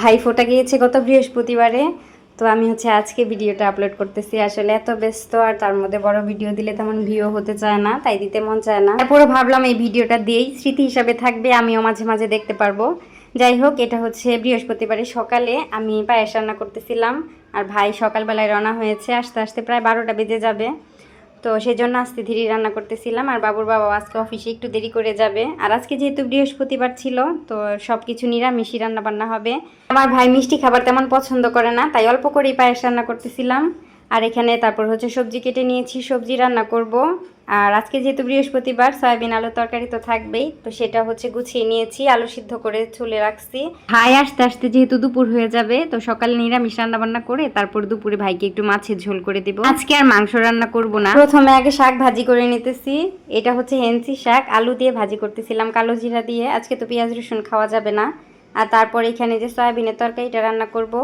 ভাই ফোটা গিয়েছে গত বৃহস্পতিবারে। তো আমি আজকে ভিডিওটা আপলোড করতেছি। আসলে এত ব্যস্ত আর তার মধ্যে বড় ভিডিও দিলে তেমন ভিউ হতে চায় না, তাই দিতে মন চায় না। তারপরে ভাবলাম এই ভিডিওটা দিয়েই স্মৃতি হিসাবে থাকবে, আমিও মাঝে মাঝে দেখতে পারবো। যাই হোক, এটা বৃহস্পতিবারে সকালে আমি পায়েস রান্না করতেছিলাম। আর ভাই সকালবেলায় রওনা হয়েছে, আস্তে আস্তে প্রায় 12টা বেজে যাবে। তো সেই জন্য আস্তে ধীরে রান্না করতেছিলাম। আর বাবুর বাবা আজকে অফিসে একটু দেরি করে যাবে। আর আজকে যেহেতু বৃহস্পতিবার ছিল, তো সব কিছু নিরামিষই রান্না বান্না হবে। আমার ভাই মিষ্টি খাবার তেমন পছন্দ করে না, তাই অল্প করেই পায়েস রান্না করতেছিলাম। আর এখানে তারপর সবজি কেটে নিয়েছি, সবজি রান্না করব। আর আজকে যেহেতু বৃহস্পতিবার, সয়াবিন আলু তরকারি তো থাকবেই, তো সেটা গুছিয়ে নিয়েছি, আলু সিদ্ধ করে চুলে রাখছি। ভাই আসতে আসতে যেহেতু দুপুর হয়ে যাবে, তো সকালে নিরামিষ রান্না বান্না করে তারপর দুপুরে ভাইকে একটু মাছের ঝোল করে দিব। আজকে আর মাংস রান্না করব না। প্রথমে আগে শাক ভাজি করে নিতেছি। এটা হেন্সি শাক, আলু দিয়ে ভাজি করতেছিলাম কালো জিরা দিয়ে। আজকে তো পেঁয়াজ রসুন খাওয়া যাবে না। আর তারপর এখানে যে সয়াবিনের তরকারিটা রান্না করব।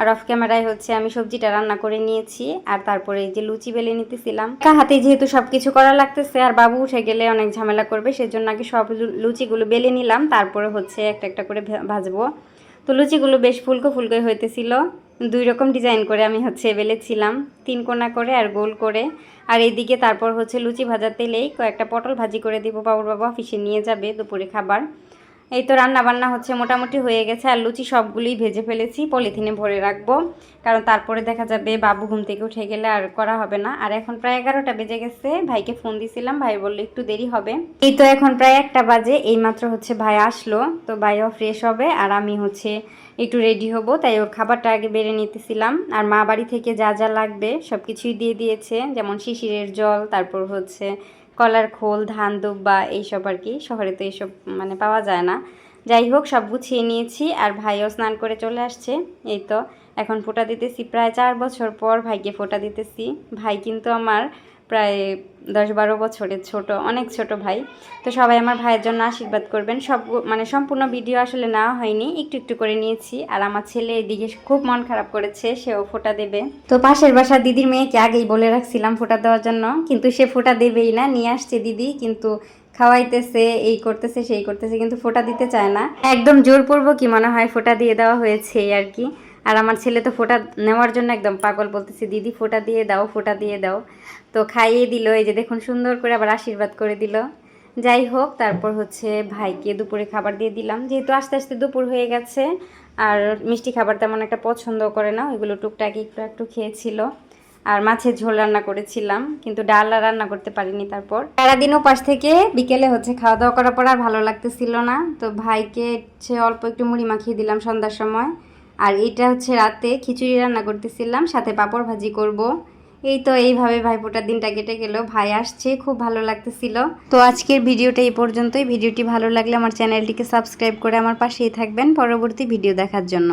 আর অফ ক্যামেরায় আমি সবজিটা রান্না করে নিয়েছি। আর তারপরে এই যে লুচি বেলে নিতেছিলাম। একা হাতে যেহেতু সবকিছু করা লাগতেছে, আর বাবু উঠে গেলে অনেক ঝামেলা করবে, সেজন্য আগে সব লুচিগুলো বেলে নিলাম। তারপরে একটা একটা করে ভাজবো। তো লুচিগুলো বেশ ফুলকো ফুলকো হইতেছিল। 2 রকম ডিজাইন করে আমি বেলেছিলাম, 3 কোনা করে আর গোল করে। আর এইদিকে তারপর লুচি ভাজার তেলেই কয়েকটা পটল ভাজি করে দিব, বাবুর বাবা অফিসে নিয়ে যাবে দুপুরে খাবার। এই তো রান্না বান্না মোটামুটি হয়ে গেছে। আর লুচি সবগুলোই ভেজে ফেলেছি, পলিথিনে ভরে রাখবো, কারণ তারপরে দেখা যাবে বাবু ঘুম থেকে উঠে গেলে আর করা হবে না। আর এখন প্রায় 11টা বেজে গেছে। ভাইকে ফোন দিছিলাম, ভাই বললো একটু দেরি হবে। এই তো এখন প্রায় 1টা বাজে, এইমাত্র ভাই আসলো। তো ভাইও ফ্রেশ হবে আর আমি একটু রেডি হব, তাই ওর খাবারটা আগে বেড়ে নিতেছিলাম। আর মা বাড়ি থেকে যা যা লাগবে সব কিছুই দিয়ে দিয়েছে, যেমন শিশিরের জল, তারপর কলার খোল, ধান দুব্বা, এইসব আর কি। শহরে তো এইসব পাওয়া যায় না। যাই হোক, সব গুছিয়ে নিয়েছি। আর ভাইও স্নান করে চলে আসছে। এই তো এখন ফোঁটা দিতেছি, প্রায় 4 বছর পর ভাইকে ফোঁটা দিতেছি। ভাই কিন্তু আমার প্রায় 10-12 বছরের ছোট, অনেক ছোট ভাই। তো সবাই আমার ভাইয়ের জন্য আশীর্বাদ করবেন। সব সম্পূর্ণ ভিডিও আসলে নেওয়া হয়নি, একটু একটু করে নিয়েছি। আর আমার ছেলে এদিকে খুব মন খারাপ করেছে, সেও ফোঁটা দেবে। তো পাশের বাসার দিদির মেয়েকে আগেই বলে রাখছিলাম ফোঁটা দেওয়ার জন্য, কিন্তু সে ফোঁটা দেবেই না। নিয়ে আসছে দিদি, কিন্তু খাওয়াইতেছে, এই করতেছে সেই করতেছে, কিন্তু ফোঁটা দিতে চায় না। একদম জোরপূর্বক কি মনে হয় ফোঁটা দিয়ে দেওয়া হয়েছে আর কি। আর আমার ছেলে তো ফোঁটা নেওয়ার জন্য একদম পাগল, বলতেছে দিদি ফোঁটা দিয়ে দাও, ফোঁটা দিয়ে দাও। তো খাইয়ে দিল, এই যে দেখুন সুন্দর করে আবার আশীর্বাদ করে দিল। যাই হোক, তারপর ভাইকে দুপুরে খাবার দিয়ে দিলাম, যেহেতু আস্তে আস্তে দুপুর হয়ে গেছে। আর মিষ্টি খাবার তেমন একটা পছন্দ করে না, ওইগুলো টুকটাক একটু একটু খেয়েছিল। আর মাছের ঝোল রান্না করেছিলাম, কিন্তু ডাল আর রান্না করতে পারিনি। তারপর সারাদিন উপাস থেকে বিকেলে খাওয়া দাওয়া করার পর আর ভালো লাগতেছিল না। তো ভাইকে অল্প একটু মুড়ি মাখিয়ে দিলাম সন্ধ্যার সময়। আর এটা রাতে খিচুড়ি রান্না করতেছিলাম, সাথে পাঁপড় ভাজি করব। এই তো এইভাবে ভাইফোঁটার দিনটা কেটে গেল। ভাই আসছে, খুব ভালো লাগতেছিল। তো আজকের ভিডিওটা এই পর্যন্তই। ভিডিওটি ভালো লাগলে আমার চ্যানেলটিকে সাবস্ক্রাইব করে আমার পাশেই থাকবেন পরবর্তী ভিডিও দেখার জন্য।